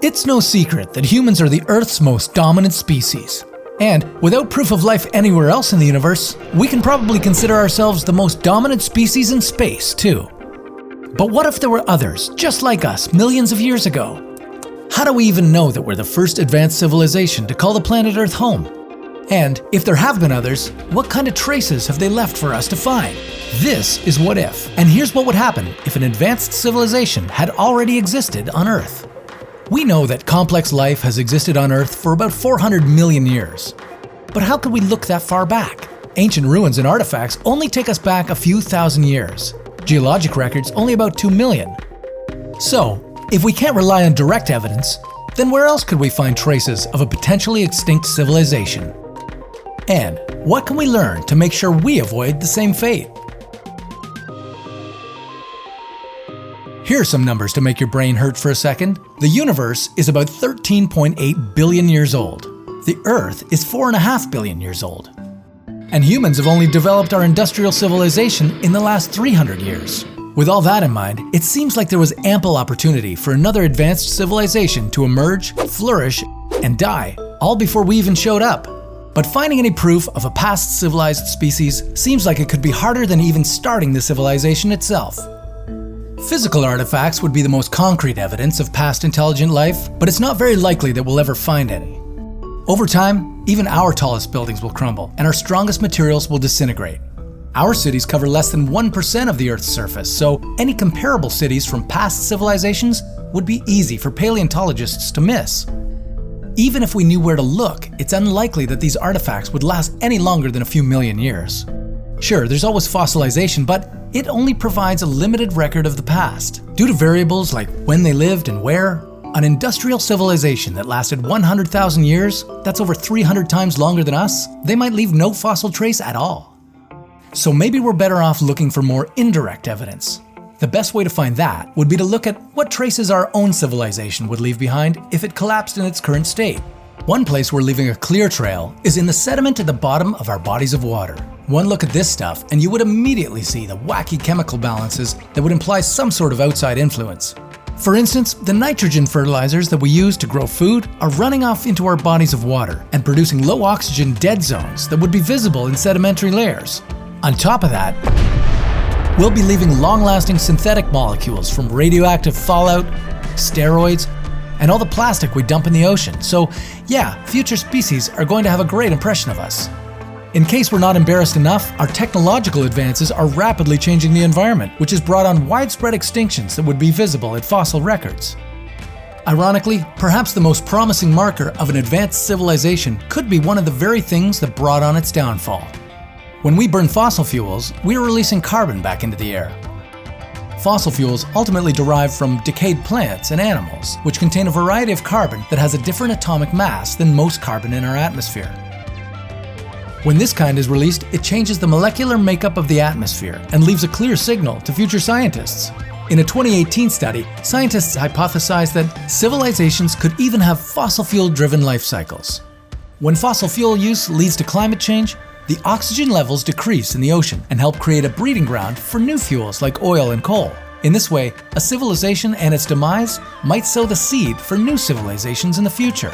It's no secret that humans are the Earth's most dominant species. And without proof of life anywhere else in the universe, we can probably consider ourselves the most dominant species in space, too. But what if there were others, just like us, millions of years ago? How do we even know that we're the first advanced civilization to call the planet Earth home? And if there have been others, what kind of traces have they left for us to find? This is What If, and here's what would happen if an advanced civilization had already existed on Earth. We know that complex life has existed on Earth for about 400 million years. But how could we look that far back? Ancient ruins and artifacts only take us back a few thousand years. Geologic records only about 2 million. So, if we can't rely on direct evidence, then where else could we find traces of a potentially extinct civilization? And what can we learn to make sure we avoid the same fate? Here are some numbers to make your brain hurt for a second. The universe is about 13.8 billion years old. The Earth is 4.5 billion years old. And humans have only developed our industrial civilization in the last 300 years. With all that in mind, it seems like there was ample opportunity for another advanced civilization to emerge, flourish, and die, all before we even showed up. But finding any proof of a past civilized species seems like it could be harder than even starting the civilization itself. Physical artifacts would be the most concrete evidence of past intelligent life, but it's not very likely that we'll ever find any. Over time, even our tallest buildings will crumble, and our strongest materials will disintegrate. Our cities cover less than 1% of the Earth's surface, so any comparable cities from past civilizations would be easy for paleontologists to miss. Even if we knew where to look, it's unlikely that these artifacts would last any longer than a few million years. Sure, there's always fossilization, but it only provides a limited record of the past. Due to variables like when they lived and where, an industrial civilization that lasted 100,000 years, that's over 300 times longer than us, they might leave no fossil trace at all. So maybe we're better off looking for more indirect evidence. The best way to find that would be to look at what traces our own civilization would leave behind if it collapsed in its current state. One place we're leaving a clear trail is in the sediment at the bottom of our bodies of water. One look at this stuff and you would immediately see the wacky chemical balances that would imply some sort of outside influence. For instance, the nitrogen fertilizers that we use to grow food are running off into our bodies of water and producing low oxygen dead zones that would be visible in sedimentary layers. On top of that, we'll be leaving long-lasting synthetic molecules from radioactive fallout, steroids, and all the plastic we dump in the ocean. So yeah, future species are going to have a great impression of us. In case we're not embarrassed enough, our technological advances are rapidly changing the environment, which has brought on widespread extinctions that would be visible at fossil records. Ironically, perhaps the most promising marker of an advanced civilization could be one of the very things that brought on its downfall. When we burn fossil fuels, we are releasing carbon back into the air. Fossil fuels ultimately derive from decayed plants and animals, which contain a variety of carbon that has a different atomic mass than most carbon in our atmosphere. When this kind is released, it changes the molecular makeup of the atmosphere and leaves a clear signal to future scientists. In a 2018 study, scientists hypothesized that civilizations could even have fossil fuel-driven life cycles. When fossil fuel use leads to climate change, the oxygen levels decrease in the ocean and help create a breeding ground for new fuels like oil and coal. In this way, a civilization and its demise might sow the seed for new civilizations in the future.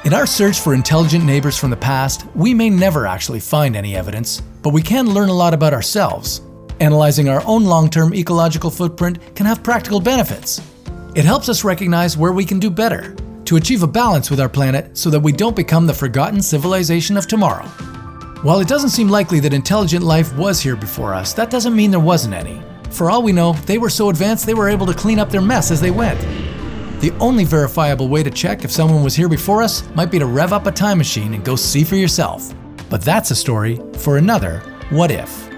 In our search for intelligent neighbors from the past, we may never actually find any evidence, but we can learn a lot about ourselves. Analyzing our own long-term ecological footprint can have practical benefits. It helps us recognize where we can do better, to achieve a balance with our planet so that we don't become the forgotten civilization of tomorrow. While it doesn't seem likely that intelligent life was here before us, that doesn't mean there wasn't any. For all we know, they were so advanced they were able to clean up their mess as they went. The only verifiable way to check if someone was here before us might be to rev up a time machine and go see for yourself. But that's a story for another What If.